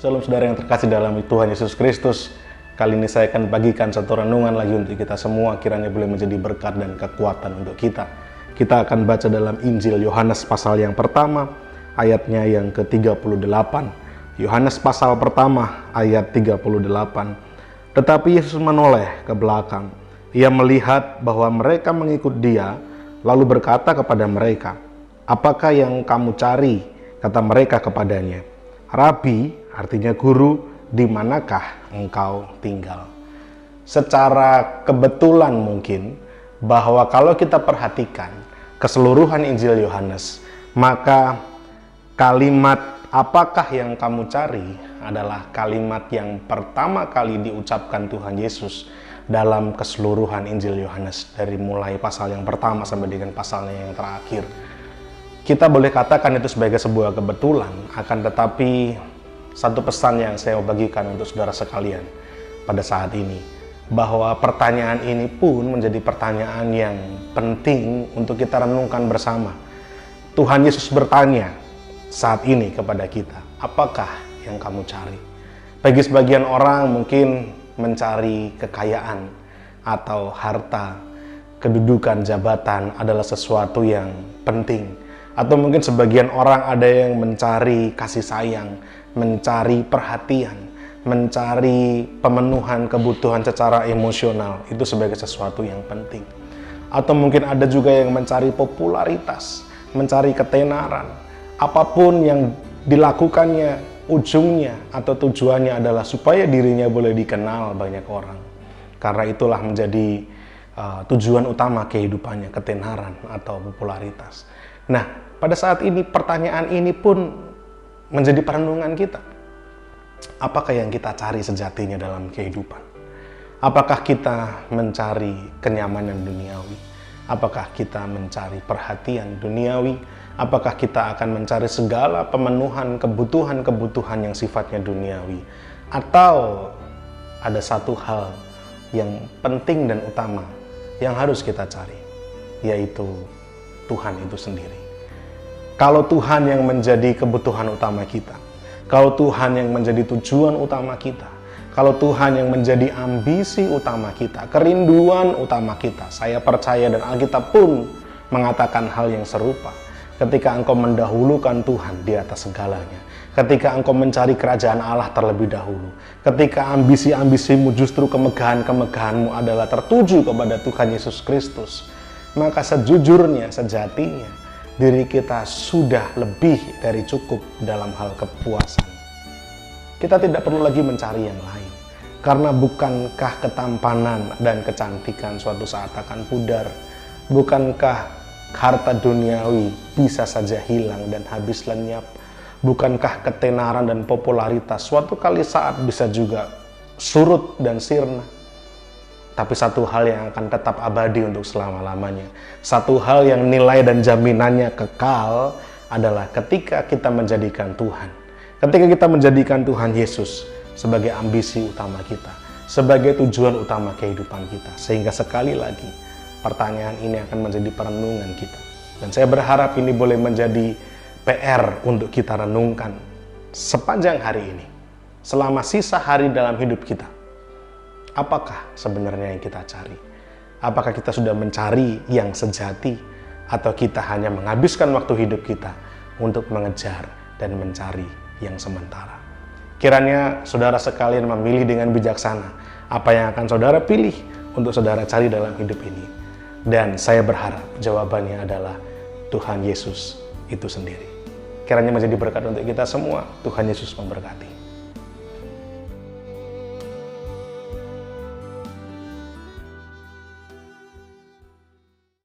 Salam saudara yang terkasih dalam Tuhan Yesus Kristus. Kali ini saya akan bagikan satu renungan lagi untuk kita semua, kiranya boleh menjadi berkat dan kekuatan untuk kita. Kita akan baca dalam Injil Yohanes pasal yang pertama, ayatnya yang ke-38. Yohanes pasal pertama, ayat 38. Tetapi Yesus menoleh ke belakang. Ia melihat bahwa mereka mengikut Dia, lalu berkata kepada mereka, "Apakah yang kamu cari?" Kata mereka kepadanya, "Rabi," artinya guru, "di manakah engkau tinggal?" Secara kebetulan mungkin bahwa kalau kita perhatikan keseluruhan Injil Yohanes, maka kalimat "apakah yang kamu cari" adalah kalimat yang pertama kali diucapkan Tuhan Yesus dalam keseluruhan Injil Yohanes, dari mulai pasal yang pertama sampai dengan pasalnya yang terakhir. Kita boleh katakan itu sebagai sebuah kebetulan, akan tetapi satu pesan yang saya mau bagikan untuk saudara sekalian pada saat ini, bahwa pertanyaan ini pun menjadi pertanyaan yang penting untuk kita renungkan bersama. Tuhan Yesus bertanya saat ini kepada kita, "Apakah yang kamu cari?" Bagi sebagian orang mungkin mencari kekayaan atau harta, kedudukan, jabatan adalah sesuatu yang penting. Atau mungkin sebagian orang ada yang mencari kasih sayang, mencari perhatian, mencari pemenuhan kebutuhan secara emosional, itu sebagai sesuatu yang penting. Atau mungkin ada juga yang mencari popularitas, mencari ketenaran. Apapun yang dilakukannya, ujungnya atau tujuannya adalah supaya dirinya boleh dikenal banyak orang. Karena itulah menjadi tujuan utama kehidupannya, ketenaran atau popularitas. Nah, pada saat ini pertanyaan ini pun menjadi perenungan kita. Apakah yang kita cari sejatinya dalam kehidupan? Apakah kita mencari kenyamanan duniawi? Apakah kita mencari perhatian duniawi? Apakah kita akan mencari segala pemenuhan kebutuhan-kebutuhan yang sifatnya duniawi? Atau ada satu hal yang penting dan utama yang harus kita cari, yaitu Tuhan itu sendiri. Kalau Tuhan yang menjadi kebutuhan utama kita, kalau Tuhan yang menjadi tujuan utama kita, kalau Tuhan yang menjadi ambisi utama kita, kerinduan utama kita, saya percaya dan Alkitab pun mengatakan hal yang serupa. Ketika engkau mendahulukan Tuhan di atas segalanya, ketika engkau mencari kerajaan Allah terlebih dahulu, ketika ambisi-ambisimu justru kemegahan-kemegahanmu adalah tertuju kepada Tuhan Yesus Kristus, maka sejujurnya, sejatinya, diri kita sudah lebih dari cukup dalam hal kepuasan. Kita tidak perlu lagi mencari yang lain. Karena bukankah ketampanan dan kecantikan suatu saat akan pudar? Bukankah harta duniawi bisa saja hilang dan habis lenyap? Bukankah ketenaran dan popularitas suatu kali saat bisa juga surut dan sirna? Tapi satu hal yang akan tetap abadi untuk selama-lamanya, satu hal yang nilai dan jaminannya kekal adalah ketika kita menjadikan Tuhan, ketika kita menjadikan Tuhan Yesus sebagai ambisi utama kita, sebagai tujuan utama kehidupan kita. Sehingga sekali lagi pertanyaan ini akan menjadi perenungan kita, dan saya berharap ini boleh menjadi PR untuk kita renungkan sepanjang hari ini, selama sisa hari dalam hidup kita. Apakah sebenarnya yang kita cari? Apakah kita sudah mencari yang sejati, atau kita hanya menghabiskan waktu hidup kita untuk mengejar dan mencari yang sementara? Kiranya saudara sekalian memilih dengan bijaksana apa yang akan saudara pilih untuk saudara cari dalam hidup ini. Dan saya berharap jawabannya adalah Tuhan Yesus itu sendiri. Kiranya menjadi berkat untuk kita semua. Tuhan Yesus memberkati.